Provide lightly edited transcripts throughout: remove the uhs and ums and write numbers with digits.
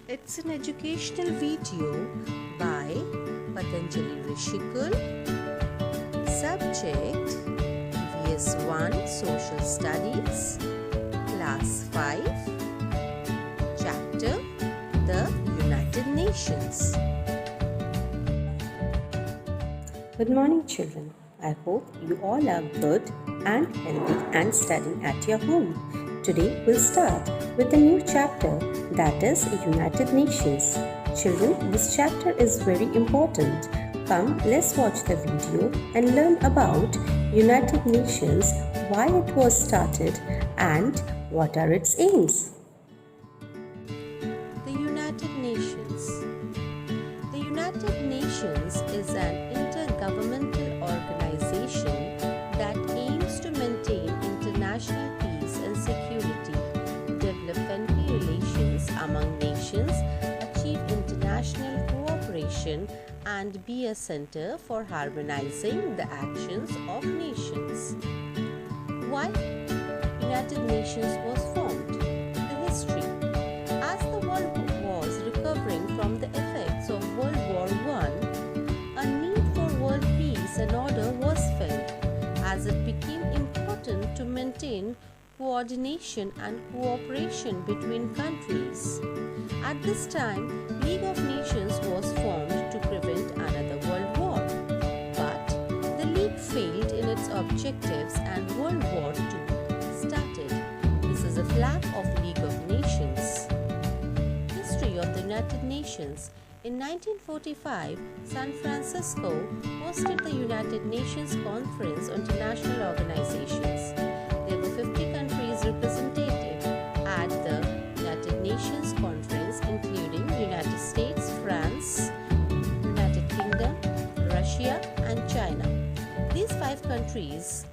It's an educational video by Patanjali Rishikul. Subject EVS 1 Social Studies, Class 5, Chapter The United Nations. Good morning, children. I hope you all are good and healthy and studying at your home. Today we'll start with a new chapter, that is United Nations. Children, this chapter is very important. Come, let's watch the video and learn about United Nations, why it was started and what are its aims. The United Nations. The United Nations is an intergovernmental organization that aims to maintain international peace and security, develop friendly relations among nations, achieve international cooperation, and be a center for harmonizing the actions of nations. Why United Nations was formed? The history. As the world was recovering from the effects of World War I, a need for world peace and order was felt, as it became important to maintain coordination and cooperation between countries. At this time, League of Nations was formed to prevent another world war. But the League failed in its objectives and World War II started. This is a flag of League of Nations. History of the United Nations. In 1945, San Francisco hosted the United Nations Conference on International Organizations. There were 50 countries represented at the United Nations Conference, including United States, France, United Kingdom, Russia, and China. These 5 countries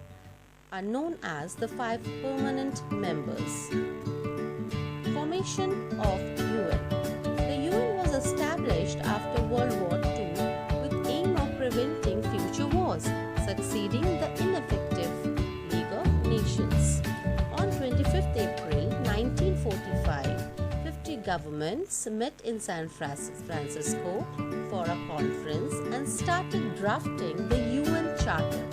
are known as the 5 permanent members. Formation of UN. The UN was established after World War II with aim of preventing future wars, succeeding the ineffective League of Nations. On 25th April 1945, 50 governments met in San Francisco for a conference and started drafting the UN Charter,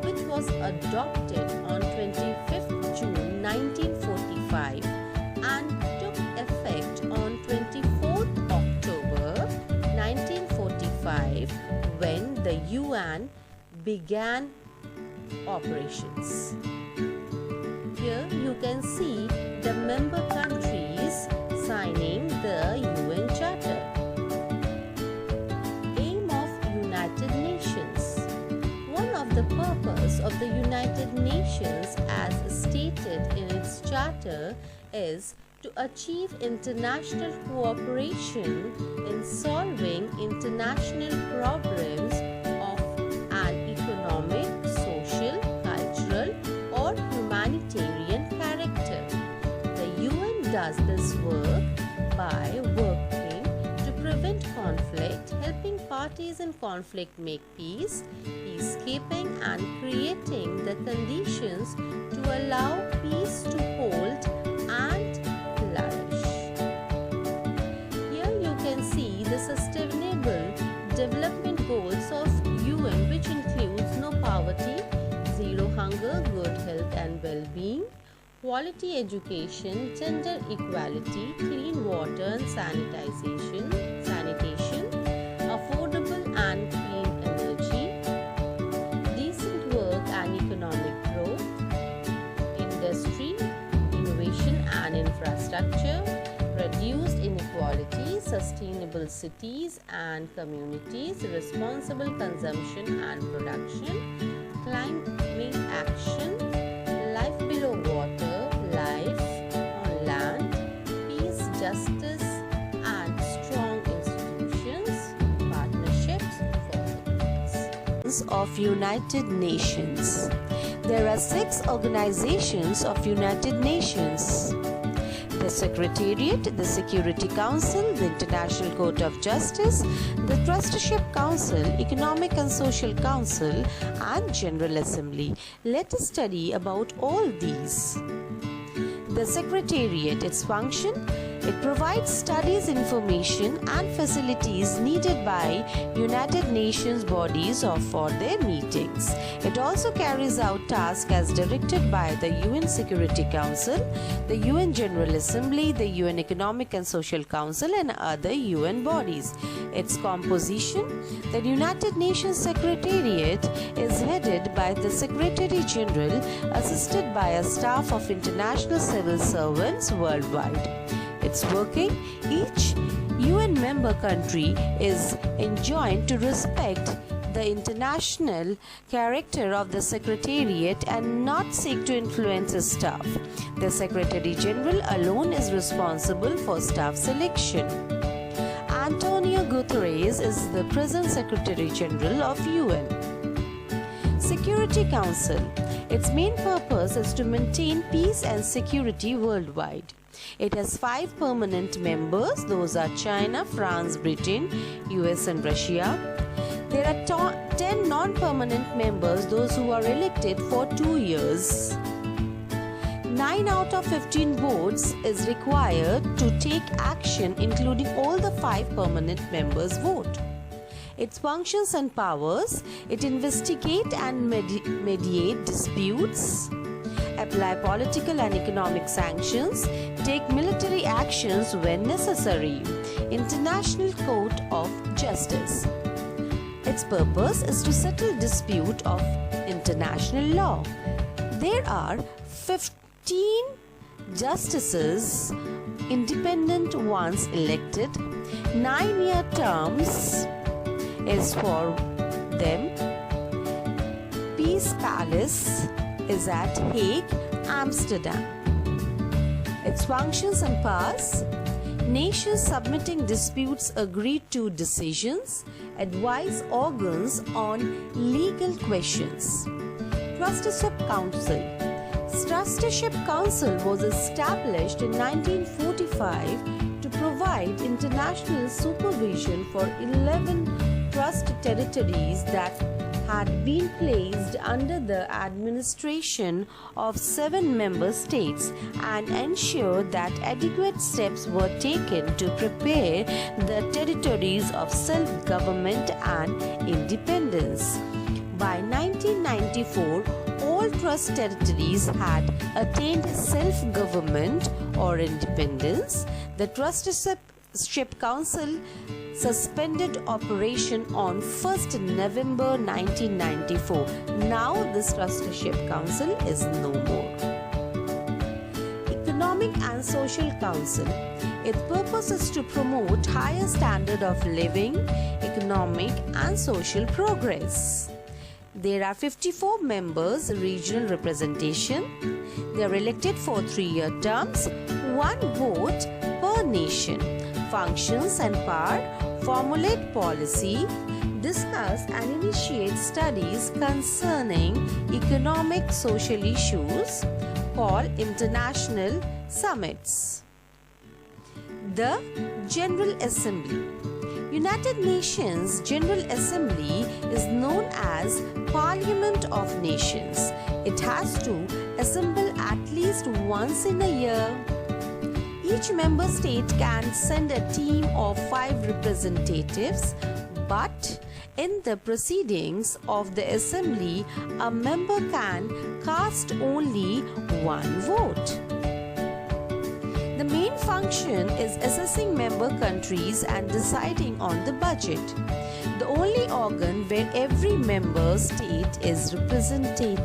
which was adopted on 25th June 1945 and took effect on 24th October 1945 when the UN began operations. Here you can see the member countries signing the UN Charter. Aim of United Nations. One of the purposes of the United Nations, as stated in its charter, is to achieve international cooperation in solving international problems of an economic, social, cultural, or humanitarian character. The UN does this work by working to prevent conflict, helping parties in conflict make peace, peacekeeping, and creating the conditions to allow peace to hold and flourish. Here you can see the sustainable development goals of UN, which includes no poverty, zero hunger, good health and well-being, quality education, gender equality, clean water and sanitation, affordable and clean energy, decent work and economic growth, industry, innovation and infrastructure, reduced inequality, sustainable cities and communities, responsible consumption and production, climate action, life below water, life on land, peace, justice, and strong institutions, partnerships for peace. Of United Nations. There are 6 organizations of United Nations: the Secretariat, the Security Council, the International Court of Justice, the Trusteeship Council, Economic and Social Council, and General Assembly. Let us study about all these. The Secretariat, its function: It provides studies, information and facilities needed by United Nations bodies for their meetings. It also carries out tasks as directed by the UN Security Council, the UN General Assembly, the UN Economic and Social Council and other UN bodies. Its composition: the United Nations Secretariat is headed by the Secretary General, assisted by a staff of international civil servants worldwide. Its working: each UN member country is enjoined to respect the international character of the Secretariat and not seek to influence its staff. The Secretary General alone is responsible for staff selection. Antonio Guterres is the present Secretary General of UN. Security Council. Its main purpose is to maintain peace and security worldwide. It has 5 permanent members. Those are China, France, Britain, US and Russia. There are 10 non-permanent members, those who are elected for 2 years. 9 out of 15 votes is required to take action, including all the 5 permanent members vote. Its functions and powers: it investigate and mediate disputes, apply political and economic sanctions, take military actions when necessary. International Court of Justice. Its purpose is to settle dispute of international law. There are 15 justices, independent ones elected. 9-year terms is for them. Peace Palace is at Hague, Amsterdam. Its functions and powers: nations submitting disputes agree to decisions, advise organs on legal questions. Trusteeship Council. Trusteeship Council was established in 1945 to provide international supervision for 11 trust territories that had been placed under the administration of 7 member states, and ensure that adequate steps were taken to prepare the territories of self-government and independence. By 1994, all trust territories had attained self-government or independence. The Trusteeship Council suspended operation on 1st November 1994. Now this Trusteeship Council is no more. Economic and Social Council. Its purpose is to promote higher standard of living, economic and social progress. There are 54 members, regional representation. They are elected for 3-year terms, 1 vote per nation. Functions and power: formulate policy, discuss and initiate studies concerning economic social issues, call international summits. The General Assembly. United Nations General Assembly is known as Parliament of Nations. It has to assemble at least once in a year. Each member state can send a team of 5 representatives, but in the proceedings of the assembly, a member can cast only 1 vote. The main function is assessing member countries and deciding on the budget. The only organ where every member state is represented.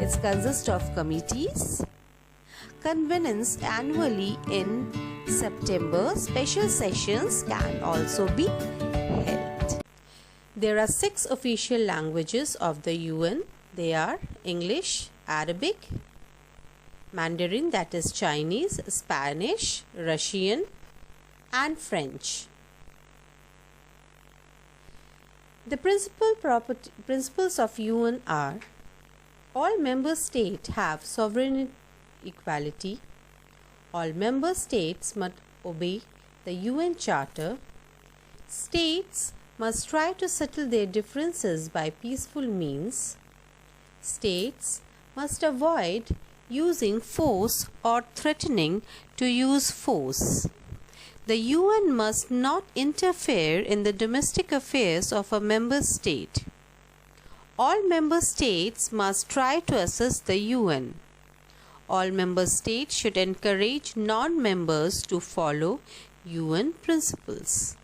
It consists of committees. Convenes annually in September. Special sessions can also be held. There are 6 official languages of the UN. They are English, Arabic, Mandarin, that is Chinese, Spanish, Russian and French. The principles of UN are: all member states have sovereign equality, all member states must obey the UN Charter, states must try to settle their differences by peaceful means, states must avoid using force or threatening to use force. The UN must not interfere in the domestic affairs of a member state. All member states must try to assist the UN. All member states should encourage non-members to follow UN principles.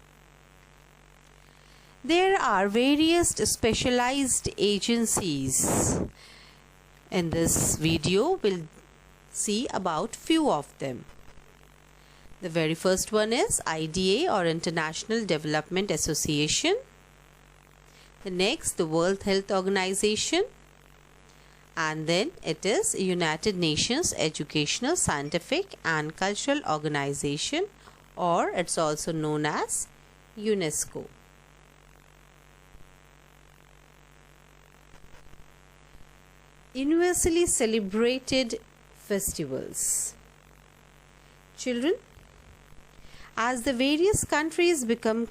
There are various specialized agencies. In this video, we'll see about few of them. The very first one is IDA, or International Development Association. The next, the World Health Organization. And then it is United Nations Educational, Scientific and Cultural Organization, or it's also known as UNESCO. Universally celebrated festivals. Children, as the various countries become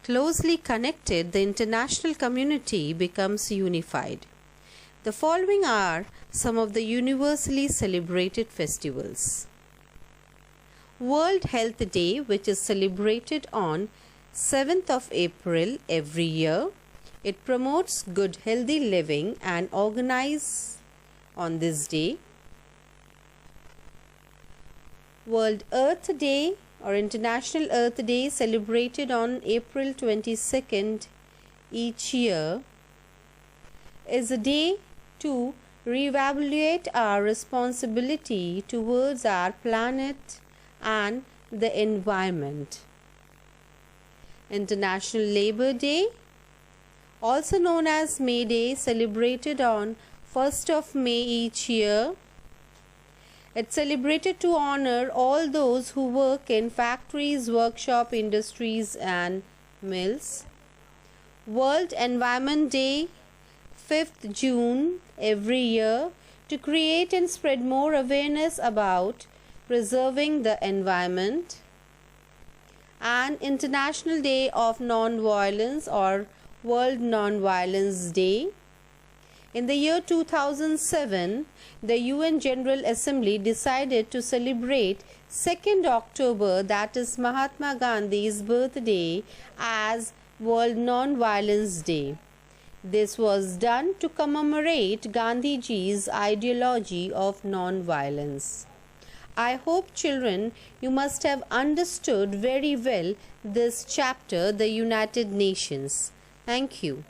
closely connected, the international community becomes unified. The following are some of the universally celebrated festivals. World Health Day, which is celebrated on 7th of April every year. It promotes good healthy living and organizes on this day. World Earth Day, or International Earth Day, celebrated on April 22nd each year, is a day to reevaluate our responsibility towards our planet and the environment. International Labour Day, also known as May Day, celebrated on 1st of May each year. It's celebrated to honor all those who work in factories, workshop, industries and mills. World Environment Day, 5th June every year, to create and spread more awareness about preserving the environment. And International Day of Non-Violence, or World Non-Violence Day. In the year 2007, the UN General Assembly decided to celebrate 2nd October, that is Mahatma Gandhi's birthday, as World Non-Violence Day. This was done to commemorate Gandhiji's ideology of non-violence. I hope, children, you must have understood very well this chapter, the United Nations. Thank you.